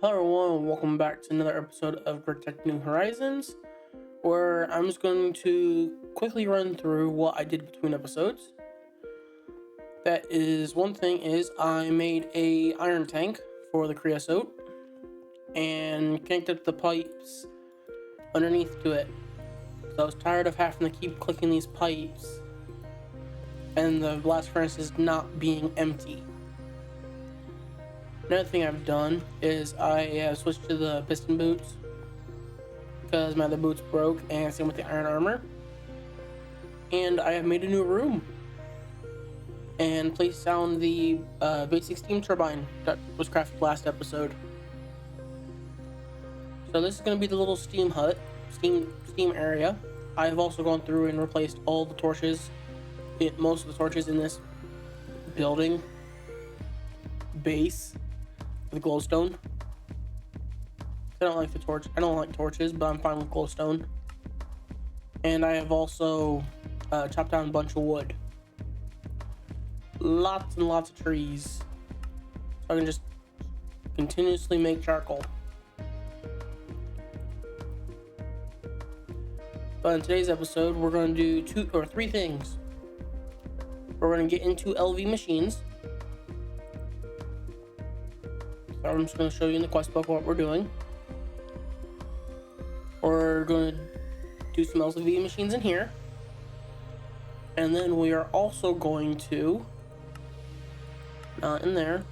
Hello everyone, and welcome back to another episode of Gregtech New Horizons, where I'm just going to quickly run through what I did between episodes. That is, one thing is I made a iron tank for the creosote and connected the pipes underneath to it. So I was tired of having to keep clicking these pipes and the blast furnaces not being empty. Another thing I've done is I have switched to the piston boots because my other boots broke, and same with the iron armor. And I have made a new room and placed down the basic steam turbine that was crafted last episode. So this is going to be the little steam hut, steam area. I've also gone through and replaced all the torches, most of the torches in this building base with glowstone. I don't like torches, but I'm fine with glowstone. And I have also chopped down a bunch of wood. Lots and lots of trees. So I can just continuously make charcoal. But in today's episode, we're going to do three things. We're going to get into LV machines. So I'm just going to show you in the quest book what we're doing. We're going to do some LV machines in here. And then we are also going to, not in there,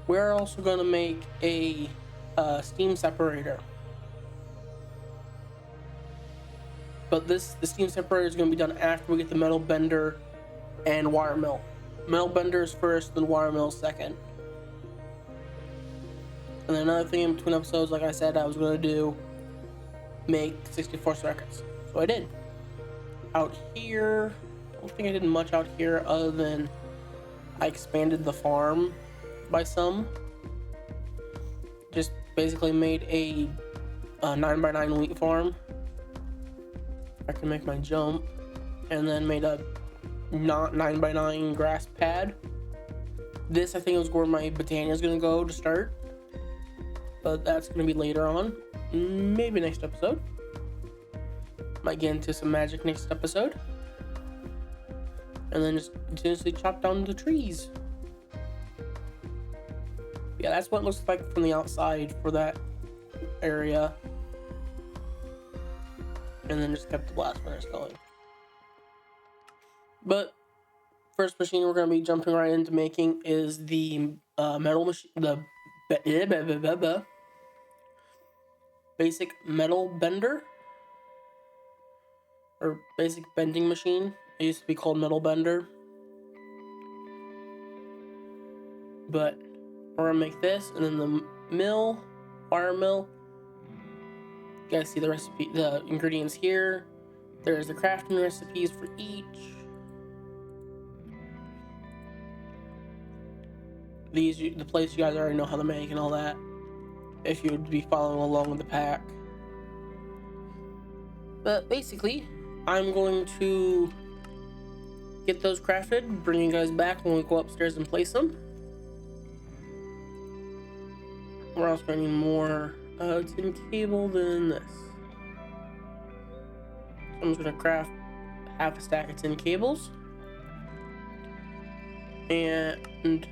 we're also going to make a steam separator. But the steam separator is going to be done after we get the metal bender and wire mill. Metal bender is first, then wire mill second. And then another thing in between episodes, like I said, I was going to make 64 circuits. So I did. Out here, I don't think I did much out here other than I expanded the farm by some. Just basically made a 9x9 wheat farm. I can make my jump. And then made a not 9x9 grass pad. This, I think, is where my Botania is going to go to start. But that's going to be later on. Maybe next episode. Might get into some magic next episode. And then just continuously chop down the trees. Yeah, that's what it looks like from the outside for that area. And then just kept the blast furnace going. But first machine we're going to be jumping right into making is the metal machine, the basic metal bender, or basic bending machine. It used to be called metal bender, but we're gonna make this, and then the mill, wire mill. You guys see the recipe, the ingredients here. There's the crafting recipes for each. The plates you guys already know how to make and all that, if you would be following along with the pack. But basically, I'm going to get those crafted, bring you guys back when we go upstairs and place them. We're also going to need more tin cable than this. So I'm just going to craft half a stack of tin cables. And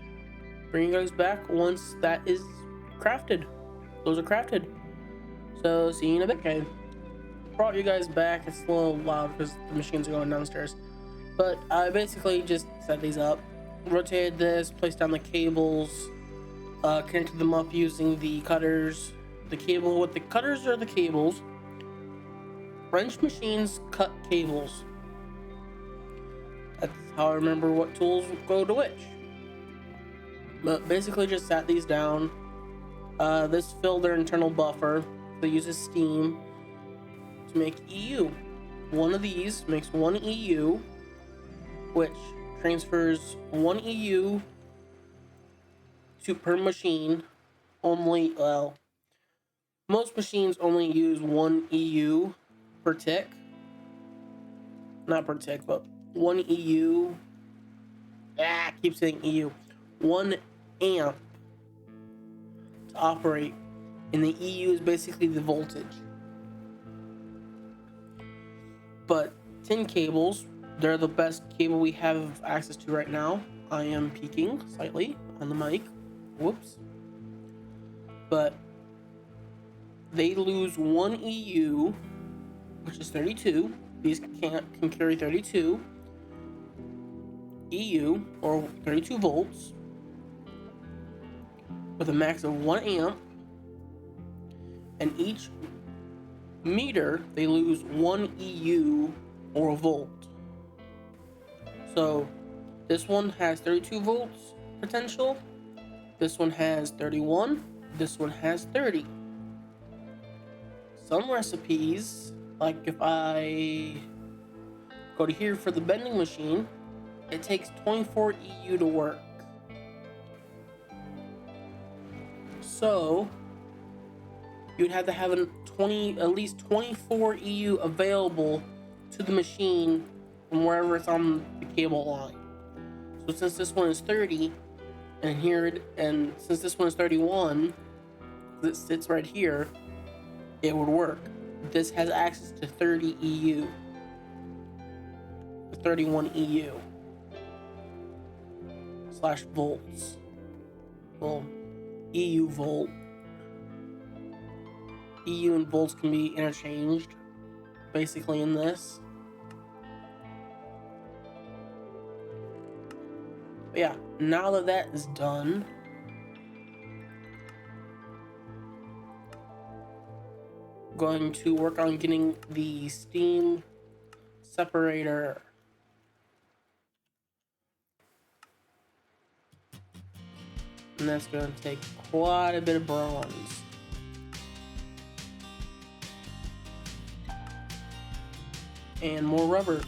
bring you guys back once that is crafted. Those are crafted. So see you in a bit, guys. Brought you guys back. It's a little loud because the machines are going downstairs. But I basically just set these up, rotated this, placed down the cables, connected them up using the cutters. The cable with the cutters are the cables. Wrench machines cut cables. That's how I remember what tools go to which. But basically just sat these down. This filled their internal buffer. They uses steam to make EU. One of these makes one EU, which transfers one EU per machine. Only, well, most machines only use one EU per tick. Not per tick, but one EU. I keep saying EU. 1 amp to operate, and the EU is basically the voltage. But tin cables, they're the best cable we have access to right now. I am peeking slightly on the mic. Whoops. But they lose 1 EU, which is 32. These can carry 32 EU, or 32 volts, with a max of 1 amp. And each meter, they lose 1 EU, or a volt. So this one has 32 volts potential. This one has 31. This one has 30. Some recipes, like if I go to here for the bending machine, it takes 24 EU to work. So you'd have to have at least 24 EU available to the machine from wherever it's on the cable line. So since this one is 30, and since this one is 31, it sits right here, it would work. This has access to 30 EU, 31 EU / volts. Well, EU volt. EU and volts can be interchanged, basically, in this. But yeah, now that that is done, going to work on getting the steam separator. And that's going to take quite a bit of bronze. And more rubber.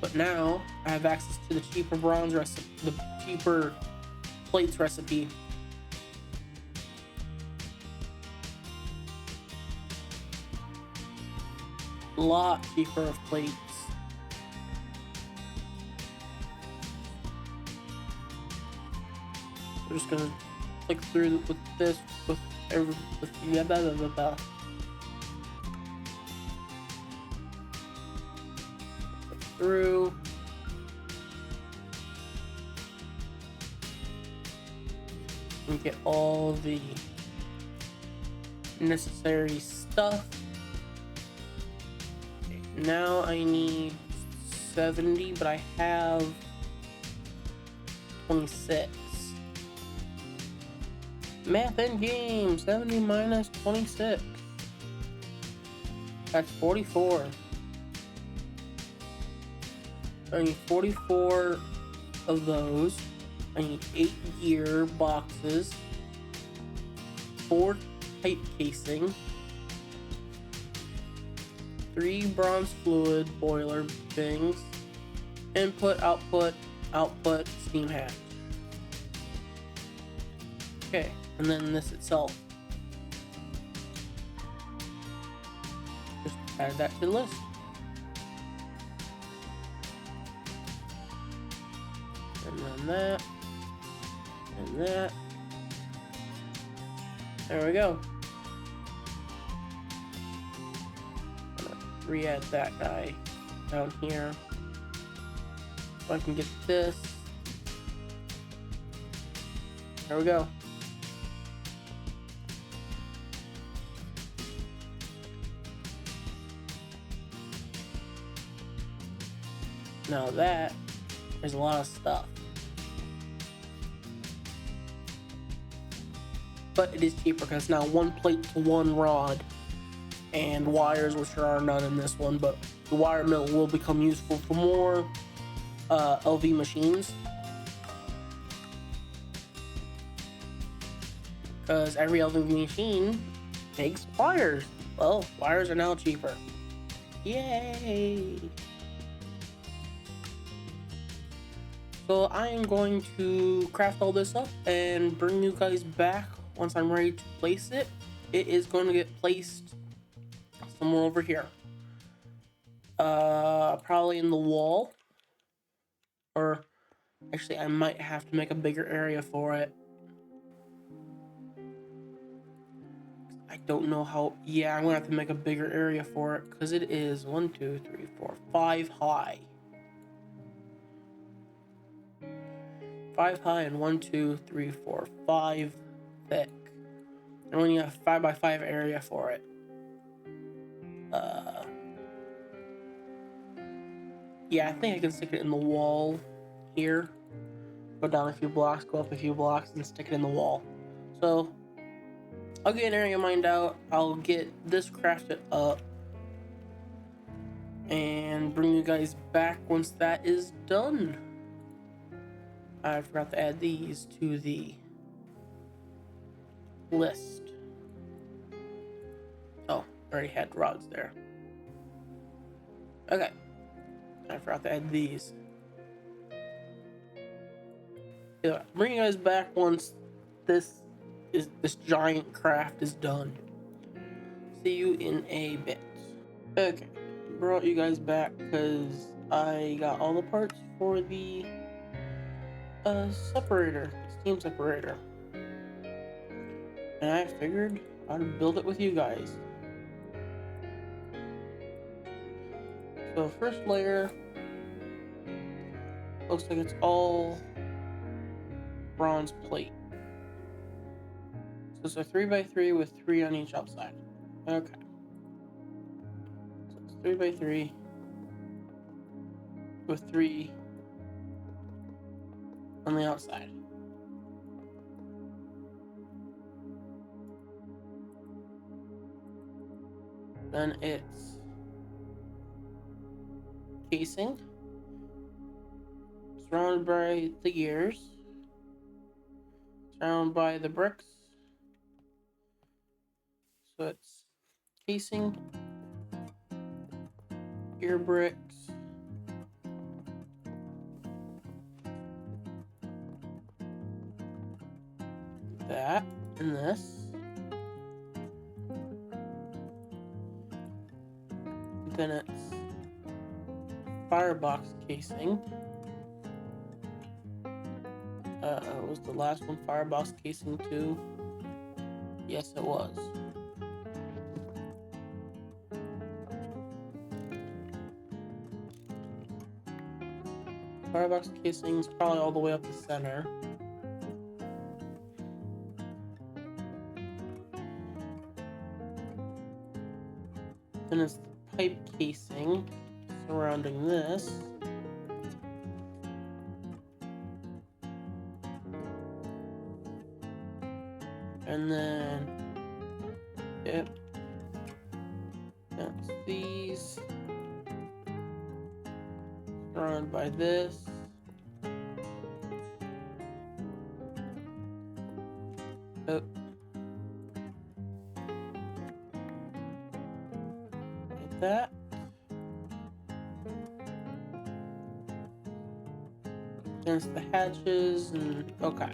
But now I have access to the cheaper bronze recipe, the cheaper plates recipe. A lot cheaper of plates. We're just gonna click through with this through. And get all the necessary stuff. Okay, now I need 70, but I have 26. Math and game, 70 minus 26. That's 44. I need 44 of those. I need 8 gear boxes, 4 pipe casing, 3 bronze fluid boiler things, input, output, steam hatch. Okay, and then this itself. Just add that to the list. And then that. And that. There we go. I'm gonna re-add that guy down here. So I can get this. There we go. Now that is a lot of stuff. But it is cheaper because it's now 1 plate to 1 rod and wires, which there are none in this one, but the wire mill will become useful for more LV machines, because every LV machine takes wires. Well, wires are now cheaper. Yay! So I am going to craft all this up and bring you guys back once I'm ready to place it. It is going to get placed somewhere over here. Probably in the wall. Or Actually, I might have to make a bigger area for it. I don't know how. Yeah, I'm gonna have to make a bigger area for it because it is 1, 2, 3, 4, 5 high. 5 high and 1, 2, 3, 4, 5 thick. And we need a 5 by 5 area for it. Yeah, I think I can stick it in the wall here. Go down a few blocks, go up a few blocks, and stick it in the wall. So I'll get an area mined out. I'll get this crafted up and bring you guys back once that is done. I forgot to add these to the list. Oh, I already had rods there. Okay. I forgot to add these. Yeah, bring you guys back once this giant craft is done. See you in a bit. Okay, brought you guys back because I got all the parts for the separator, steam separator, and I figured I'd build it with you guys. So first layer looks like it's all bronze plate. So it's a 3x3 with 3 on each outside. Okay. So it's 3x3 with 3 on the outside. Then it's casing, surrounded by the gears, surrounded by the bricks. So it's casing, gear bricks, that, and this. Then it's firebox casing. Was the last one firebox casing too? Yes, it was. Firebox casing is probably all the way up the center. Then it's the pipe casing surrounding this. And then, yep, that's these, surrounded by this. Oh. Like that. There's the hatches and, okay.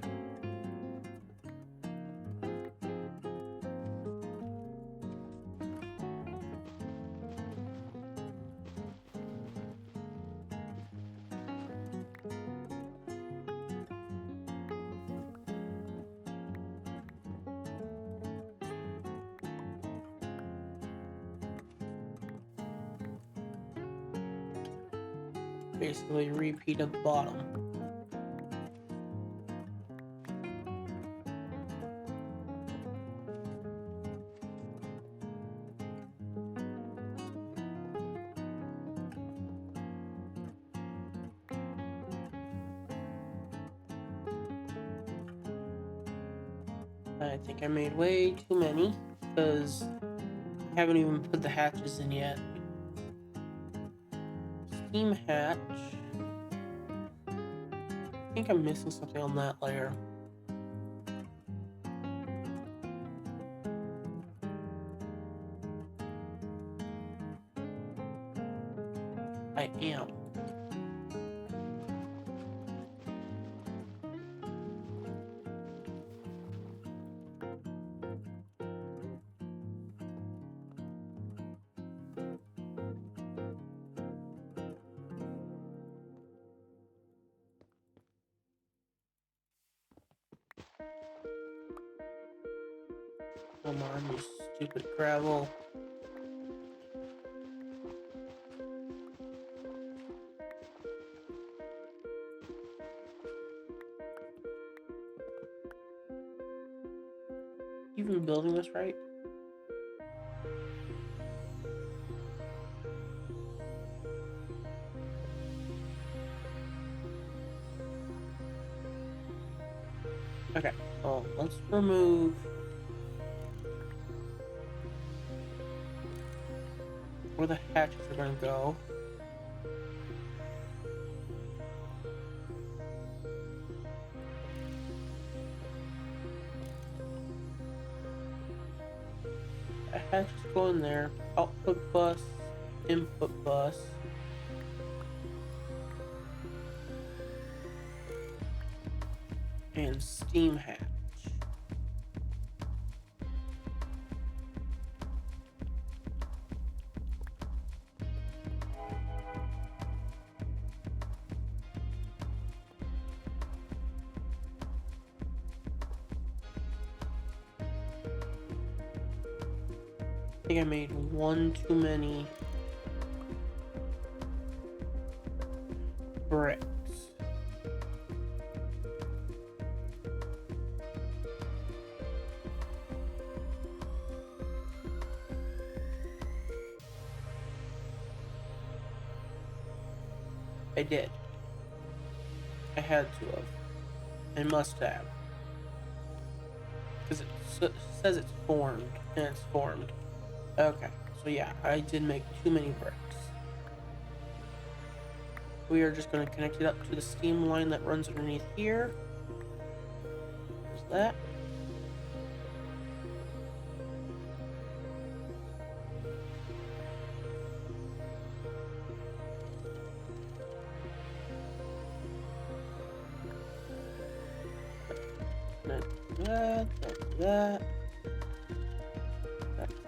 Basically repeat at the bottom. I think I made way too many because I haven't even put the hatches in yet. Steam hatch. I think I'm missing something on that layer. I am. Come on, you stupid gravel. Even building this right? Okay, well, let's remove where the hatches are going to go. A hatch is going there. Output bus, input bus. And steam hatch. I think I made one too many bricks. I did. I had to have. I must have. Because it says it's formed, and it's formed. Okay, so yeah, I did make too many bricks. We are just going to connect it up to the steam line that runs underneath here. There's that.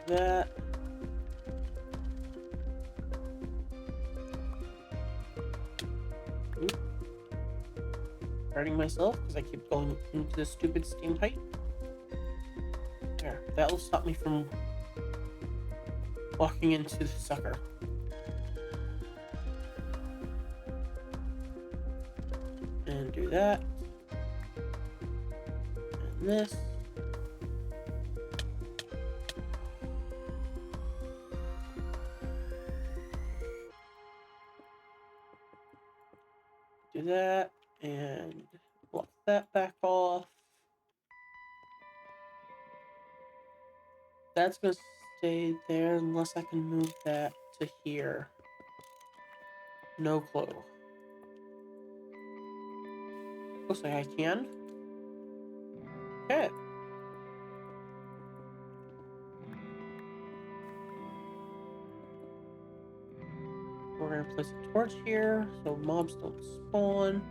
That. Oop. Hurting myself because I keep going into the stupid steam pipe. There, that will stop me from walking into the sucker. And do that. And this. Do that, and block that back off. That's gonna stay there unless I can move that to here. No clue. Looks like I can. Okay. We're gonna place a torch here so mobs don't spawn.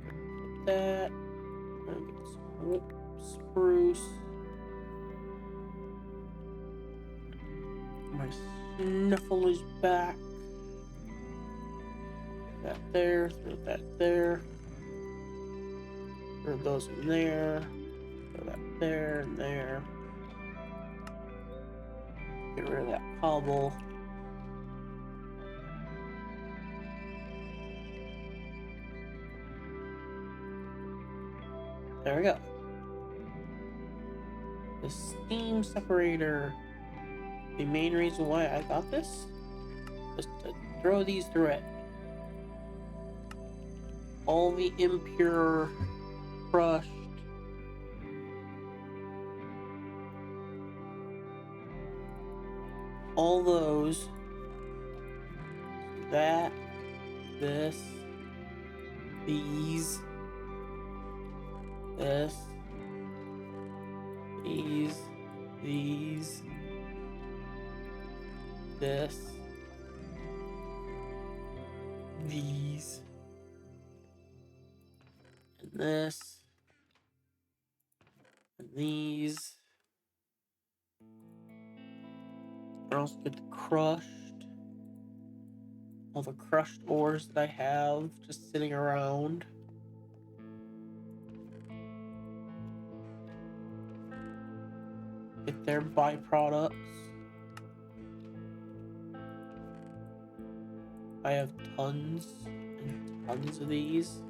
Put that. I'm gonna get some spruce. My snuffle is back. That there, throw that there. Throw those in there. Throw that there and there. Get rid of that cobble. There we go. The steam separator. The main reason why I got this was to throw these through it. All the impure, crushed, all those, that, this, these, this, these, this, these, and this, and these. I also get the crushed, all the crushed ores that I have just sitting around. their byproducts. I have tons and tons of these.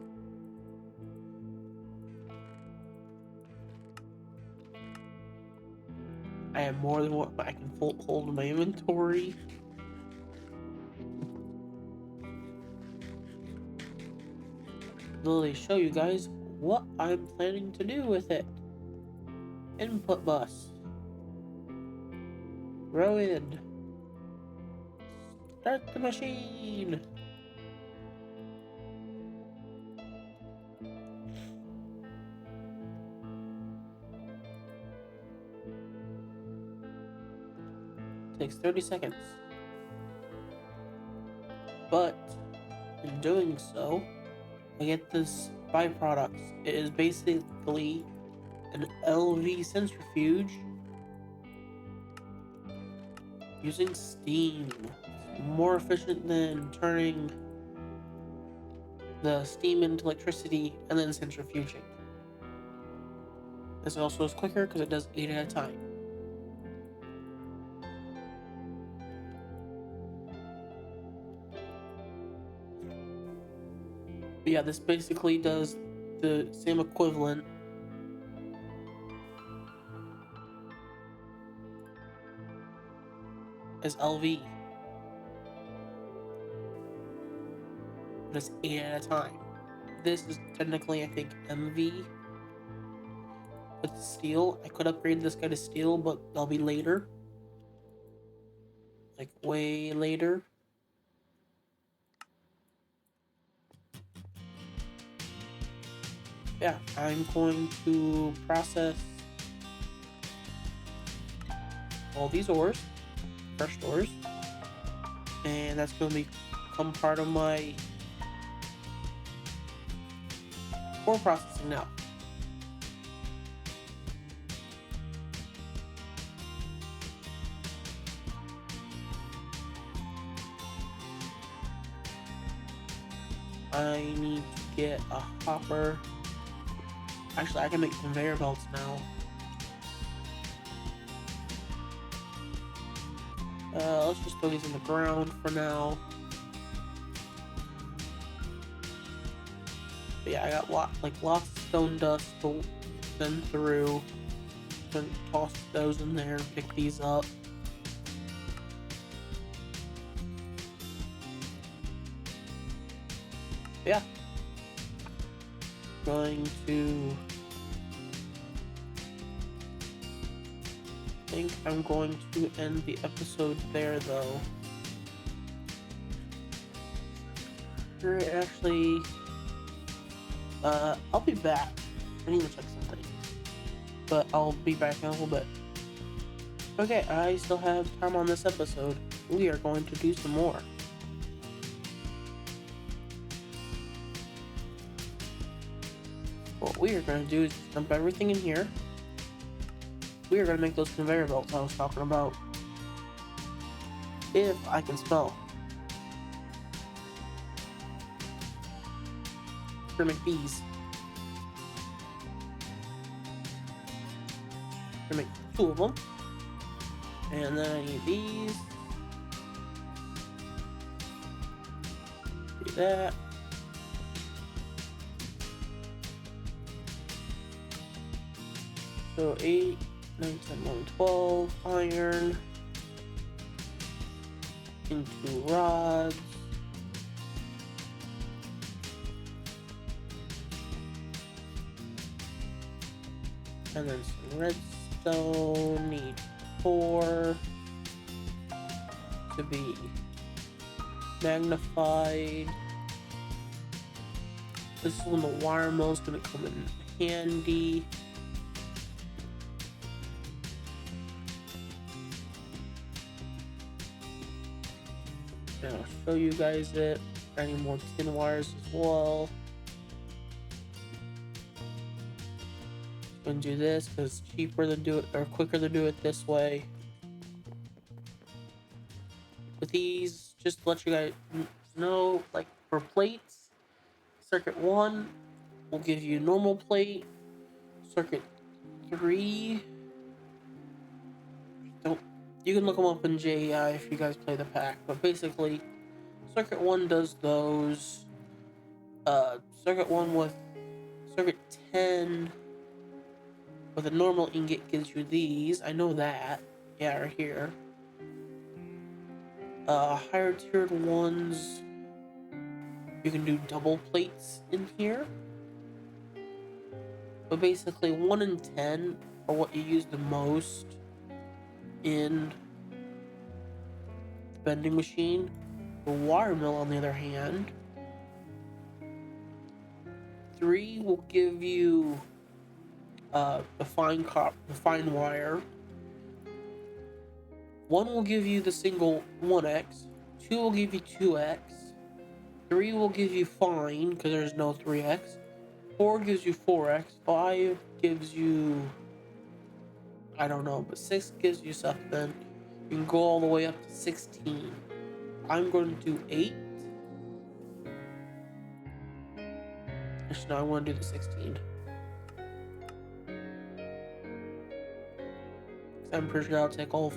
I have more than what I can hold in my inventory. Literally show you guys what I'm planning to do with it. Input bus. Row in. Start the machine. Takes 30 seconds. But in doing so, I get this byproduct. It is basically an LV centrifuge using steam. It's more efficient than turning the steam into electricity and then centrifuging. This also is quicker because it does 8 at a time. But yeah, this basically does the same equivalent as LV. But it's 8 at a time. This is technically, I think, MV with steel. I could upgrade this guy to steel, but that'll be later. Like, way later. Yeah, I'm going to process all these ores, fresh ores, and that's going to become part of my ore processing now. I need to get a hopper. Actually, I can make conveyor belts now. Let's just throw these in the ground for now. But yeah, I got lots of stone dust to send through. Then toss those in there and pick these up. But yeah. Going to... I think I'm going to end the episode there, though. Actually, I'll be back. I need to check something. But I'll be back in a little bit. Okay, I still have time on this episode. We are going to do some more. What we are going to do is dump everything in here. We are going to make those conveyor belts I was talking about. If I can spell. We're going to make these. We're going to make 2 of them. And then I need these. Do that. So 8, 9, 10, 11, 12 iron into rods. And then some redstone, need 4 to be magnified. This is when the wire mill is going to come in handy. And I'll show you guys it. I need more tin wires as well. I'm gonna do this because it's cheaper to do it, or quicker to do it this way. With these, just to let you guys know, like for plates, circuit 1 will give you normal plate. Circuit 3 You can look them up in JEI if you guys play the pack, but basically, Circuit 1 does those. Circuit 1 with Circuit 10 with a normal ingot gives you these. I know that. Yeah, right here. Higher tiered ones, you can do double plates in here. But basically, 1 and 10 are what you use the most in the bending machine. The wire mill, on the other hand, 3 will give you the fine wire. 1 will give you the single 1x. 2 will give you 2x. 3 will give you fine, because there's no 3x. 4 gives you 4x. 5 gives you, I don't know, but 6 gives you something. You can go all the way up to 16. I'm going to do 8. Actually, no, I want to do the 16. I'm pretty sure I'll take all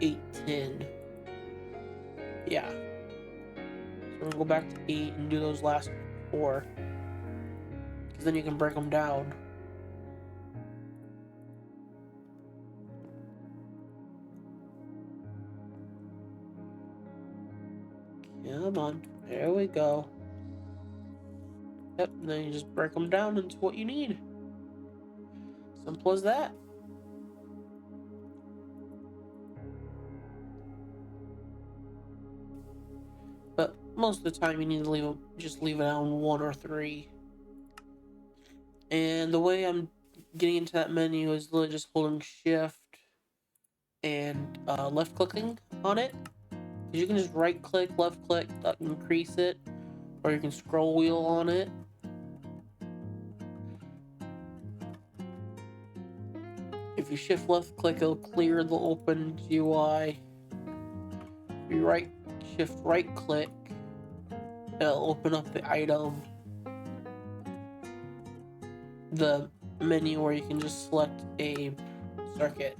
8, 10. Yeah. So we'll go back to 8 and do those last 4. Because then you can break them down. Come on. There we go. Yep, and then you just break them down into what you need. Simple as that. But most of the time you need to just leave it on 1 or 3. And the way I'm getting into that menu is literally just holding shift and left clicking on it. You can just right click, left click, increase it, or you can scroll wheel on it. If you shift left click, it'll clear the open GUI. If you shift right click, it'll open up the item, the menu where you can just select a circuit.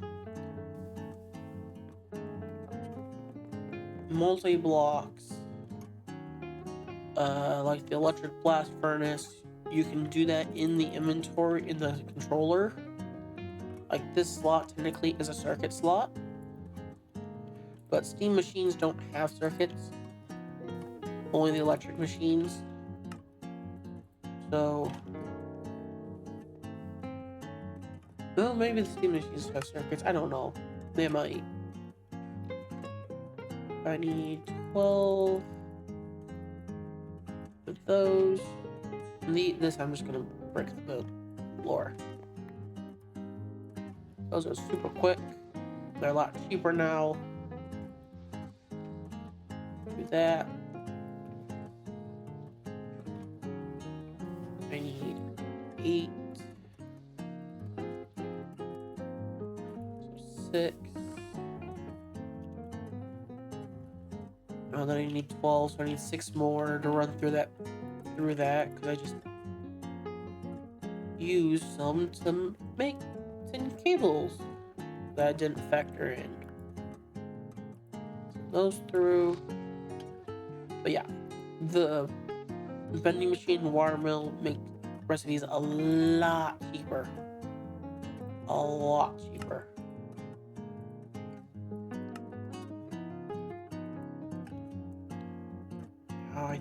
Multi-blocks, like the electric blast furnace, you can do that in the inventory, in the controller. Like this slot technically is a circuit slot, but steam machines don't have circuits, only the electric machines. So, well, maybe the steam machines have circuits, I don't know, they might. I need 12 of those. And this I'm just gonna break the floor. Those are super quick. They're a lot cheaper now. Do that. I need 8. So 6. Oh, then I need 12, so I need 6 more to run through that, because I just used some to make 10 cables that I didn't factor in. So those through. But yeah, the vending machine wire mill make recipes a lot cheaper. A lot cheaper. I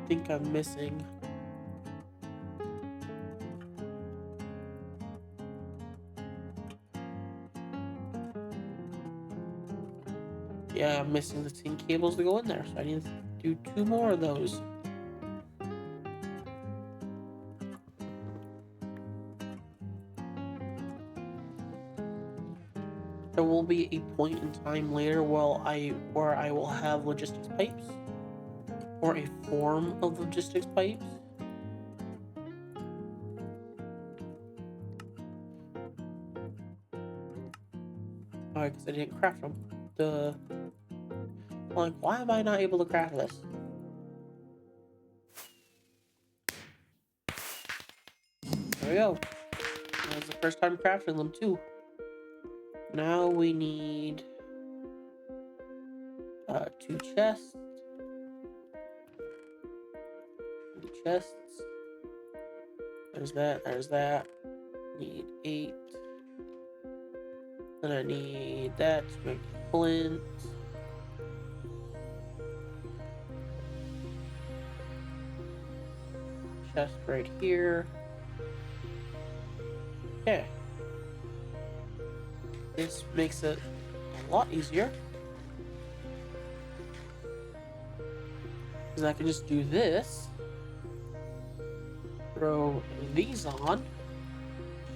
think I'm missing. Yeah, I'm missing the 10 cables to go in there, so I need to do 2 more of those. There will be a point in time later where I will have logistics pipes, or a form of logistics pipes. Alright, because I didn't craft them. Like, why am I not able to craft this? There we go. That was the first time crafting them too. now we need 2 chests. 2 chests. There's that, there's that. Need 8. Then I need that to make flint. Chest right here. Okay. This makes it a lot easier. Because I can just do this. Throw these on.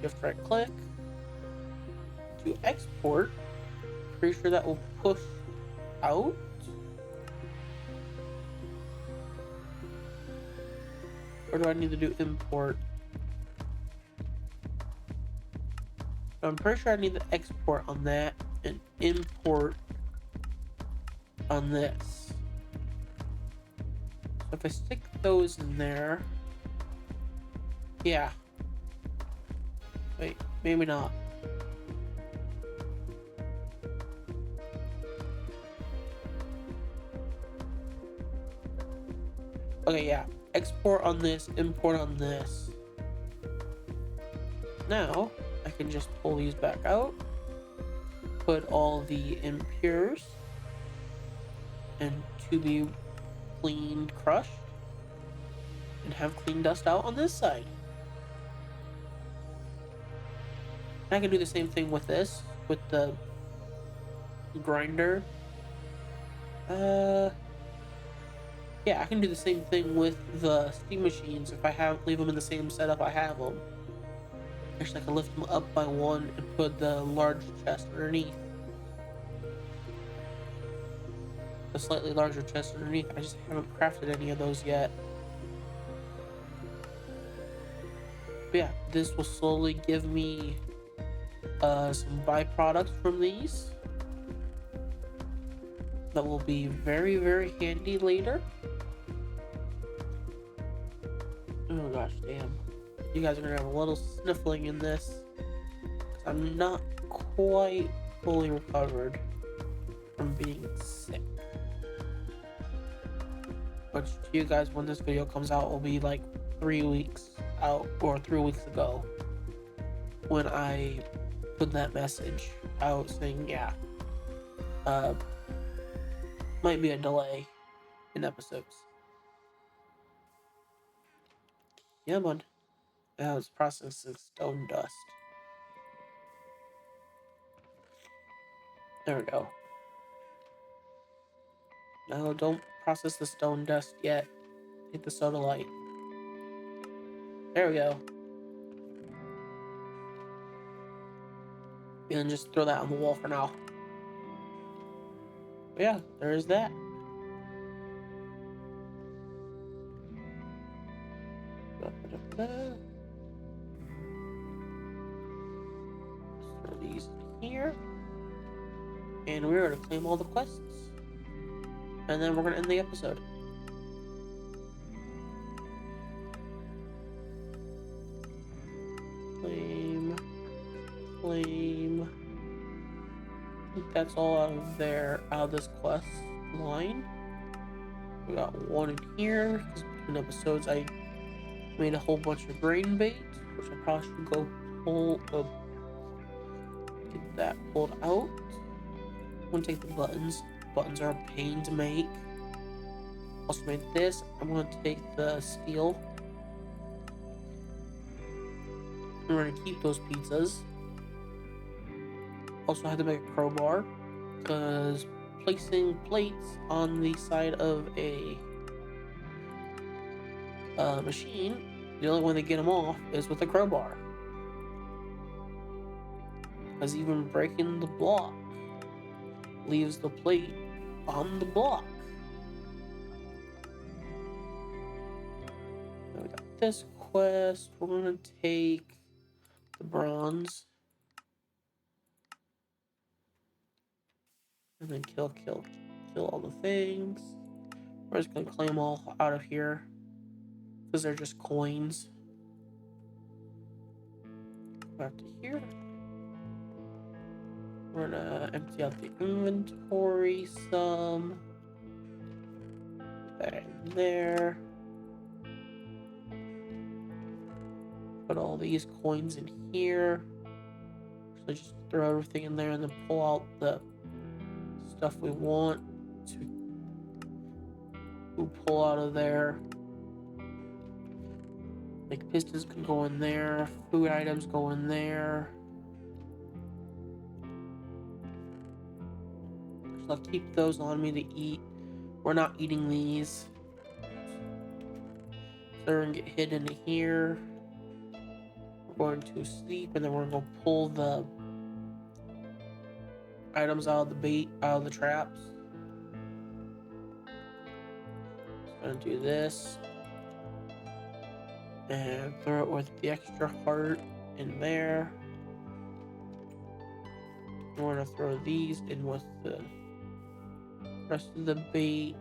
Shift right click. To export. Pretty sure that will push out. Or do I need to do import? I'm pretty sure I need to export on that and import on this. So if I stick those in there, yeah. Wait, maybe not. Okay, yeah. Export on this, import on this. Now, I can just pull these back out, put all the impures and to be cleaned, crushed, and have clean dust out on this side. And I can do the same thing with this, with the grinder. Yeah, I can do the same thing with the steam machines if I leave them in the same setup I have them. Actually, I can lift them up by one and put the large chest underneath. The slightly larger chest underneath. I just haven't crafted any of those yet. But yeah, this will slowly give me some byproducts from these that will be very, very handy later. Oh gosh, damn. You guys are gonna have a little sniffling in this. I'm not quite fully recovered from being sick. Which to you guys, when this video comes out, will be like 3 weeks out, or 3 weeks ago, when I put that message out saying, yeah, might be a delay in episodes. Yeah, bud. Now it's processing stone dust. There we go. No, don't process the stone dust yet. Hit the soda light. There we go. And just throw that on the wall for now. But yeah, there's that. Throw these in here. And we're going to claim all the quests. And then we're going to end the episode. Claim. I think that's all out of this quest line. We got one in here, because between episodes I made a whole bunch of grain bait, which I probably should go get that pulled out. I'm gonna take the buttons. Buttons are a pain to make. Also made this. I'm gonna take the steel. We're gonna keep those pizzas. Also had to make a crowbar, because placing plates on the side of a machine, the only way to get them off is with a crowbar. Because even breaking the block leaves the plate on the block. Now we got this quest. We're gonna take the bronze. And then kill all the things. We're just gonna claim them all out of here, because they're just coins. Go back to here. We're gonna empty out the inventory some. Put that in there. Put all these coins in here. So just throw everything in there and then pull out the stuff we want to pull out of there. Like pistons can go in there, food items go in there. So I'll keep those on me to eat. We're not eating these. So they're gonna get hidden into here. We're going to sleep and then we're gonna go pull the items out of the bait, out of the traps. Just gonna do this. And throw it with the extra heart in there. And we're gonna throw these in with the rest of the bait.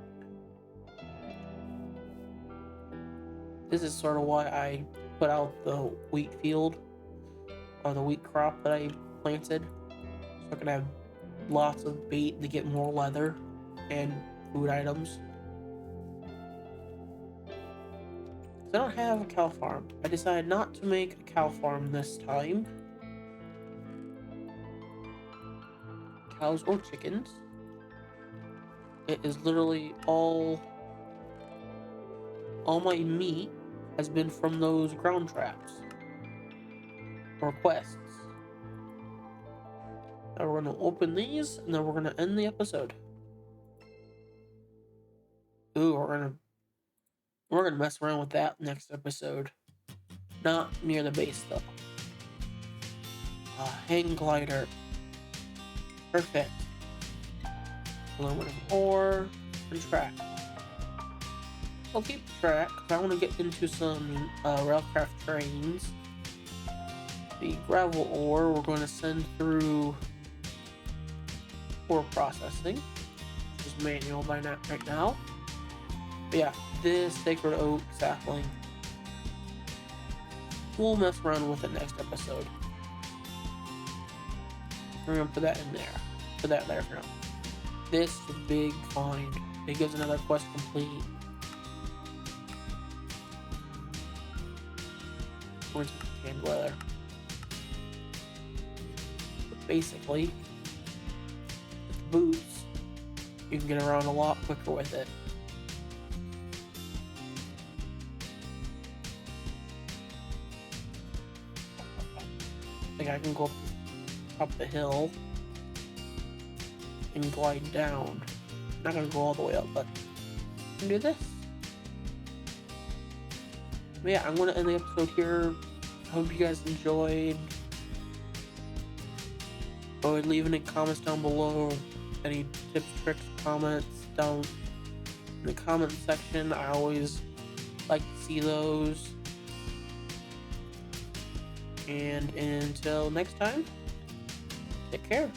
This is sort of why I put out the wheat field, or the wheat crop that I planted. So I can have lots of bait to get more leather and food items. I don't have a cow farm. I decided not to make a cow farm this time. Cows or chickens. It is literally all my meat has been from those ground traps or quests. Now we're gonna open these and then we're gonna end the episode. Ooh, we're gonna mess around with that next episode. Not near the base though. Hang glider. Perfect. Aluminum ore and track. I'll keep track because I want to get into some railcraft trains. The gravel ore we're going to send through ore processing, which is manual right now. But yeah, this sacred oak sapling, we'll mess around with it next episode. We're going to put that in there. Put that there for now. This is a big find. It gives another quest complete. We're into canned leather. But basically, with boots, you can get around a lot quicker with it. I think I can go up the hill and glide down. Not gonna go all the way up, but I can do this. But yeah, I'm gonna end the episode here. Hope you guys enjoyed. Go ahead, leave any comments down below. Any tips, tricks, comments down in the comment section. I always like to see those. And until next time, take care.